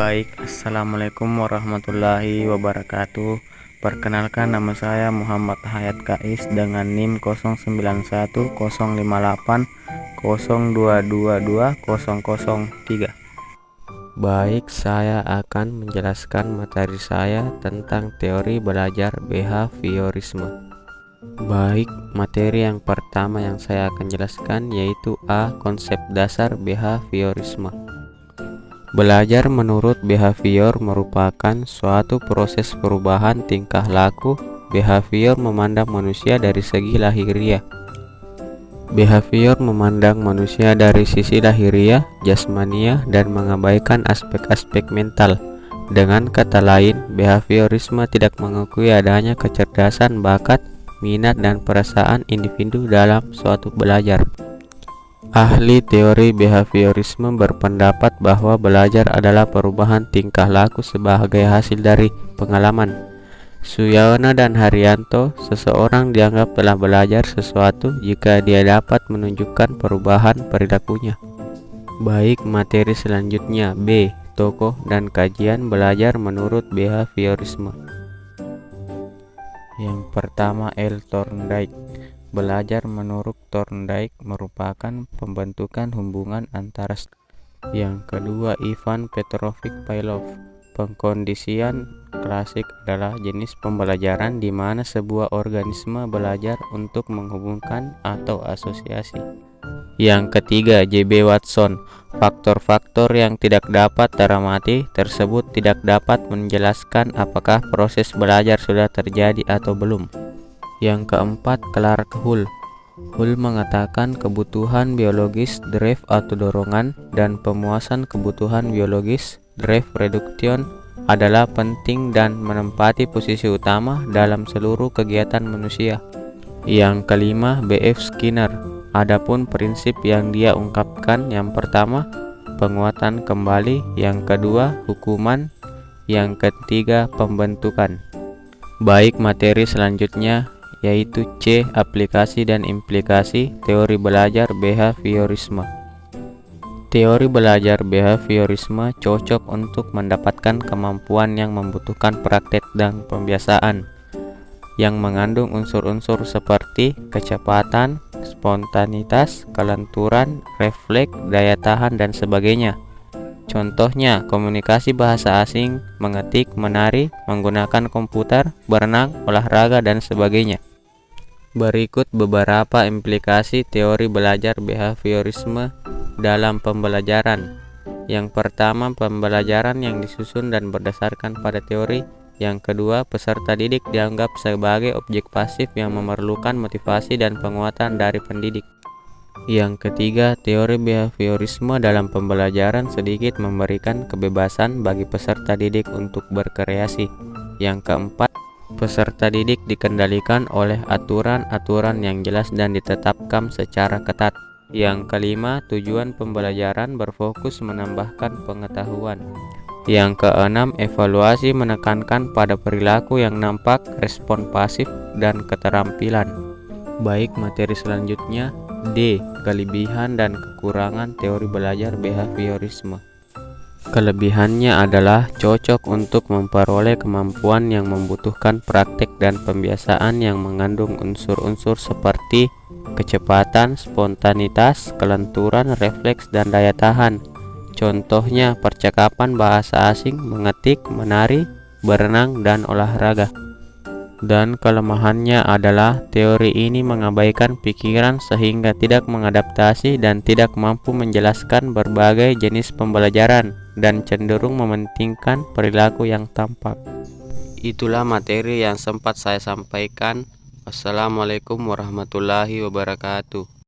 Assalamualaikum warahmatullahi wabarakatuh. Perkenalkan, nama saya Muhammad Hayat Kais dengan NIM 09105802220003. Saya akan menjelaskan materi saya tentang teori belajar behaviorisme. Materi yang pertama yang saya akan jelaskan yaitu konsep dasar behaviorisme. Belajar menurut behavior merupakan suatu proses perubahan tingkah laku. Behavior memandang manusia dari segi lahiriah. Behavior memandang manusia dari sisi lahiriah, jasmaniah, dan mengabaikan aspek-aspek mental. Dengan kata lain, behaviorisme tidak mengakui adanya kecerdasan, bakat, minat, dan perasaan individu dalam suatu belajar. Ahli teori behaviorisme berpendapat bahwa belajar adalah perubahan tingkah laku sebagai hasil dari pengalaman. Suyono dan Haryanto, seseorang dianggap telah belajar sesuatu jika dia dapat menunjukkan perubahan perilakunya. Materi selanjutnya tokoh dan kajian belajar menurut behaviorisme. Yang pertama, L. Thorndike. Belajar menurut Thorndike merupakan pembentukan hubungan antara. Yang kedua, Ivan Petrovich Pavlov. Pengkondisian klasik adalah jenis pembelajaran di mana sebuah organisme belajar untuk menghubungkan atau asosiasi. Yang ketiga, J.B. Watson. Faktor-faktor yang tidak dapat teramati tersebut tidak dapat menjelaskan apakah proses belajar sudah terjadi atau belum. Yang keempat, Clark Hull. Hull mengatakan kebutuhan biologis drive atau dorongan dan pemuasan kebutuhan biologis drive reduction adalah penting dan menempati posisi utama dalam seluruh kegiatan manusia. Yang kelima, B.F. Skinner. Adapun prinsip yang dia ungkapkan, yang pertama, penguatan kembali, yang kedua, hukuman, yang ketiga, pembentukan. Materi selanjutnya yaitu C. Aplikasi dan implikasi teori belajar behaviorisme. Teori belajar behaviorisme cocok untuk mendapatkan kemampuan yang membutuhkan praktek dan pembiasaan, yang mengandung unsur-unsur seperti kecepatan, spontanitas, kelenturan, refleks, daya tahan, dan sebagainya. Contohnya, komunikasi bahasa asing, mengetik, menari, menggunakan komputer, berenang, olahraga, dan sebagainya. Berikut beberapa implikasi teori belajar behaviorisme dalam pembelajaran. Yang pertama, pembelajaran yang disusun dan berdasarkan pada teori. Yang kedua, peserta didik dianggap sebagai objek pasif yang memerlukan motivasi dan penguatan dari pendidik. Yang ketiga, teori behaviorisme dalam pembelajaran sedikit memberikan kebebasan bagi peserta didik untuk berkreasi. Yang keempat, peserta didik dikendalikan oleh aturan-aturan yang jelas dan ditetapkan secara ketat. Yang kelima, tujuan pembelajaran berfokus menambahkan pengetahuan. Yang keenam, evaluasi menekankan pada perilaku yang nampak, respon pasif, dan keterampilan. Materi selanjutnya, D. Kelebihan dan kekurangan teori belajar behaviorisme. Kelebihannya adalah cocok untuk memperoleh kemampuan yang membutuhkan praktek dan pembiasaan yang mengandung unsur-unsur seperti kecepatan, spontanitas, kelenturan, refleks, dan daya tahan. Contohnya, percakapan bahasa asing, mengetik, menari, berenang, dan olahraga. Dan kelemahannya adalah teori ini mengabaikan pikiran sehingga tidak mengadaptasi dan tidak mampu menjelaskan berbagai jenis pembelajaran dan cenderung mementingkan perilaku yang tampak. Itulah materi yang sempat saya sampaikan. Wassalamualaikum warahmatullahi wabarakatuh.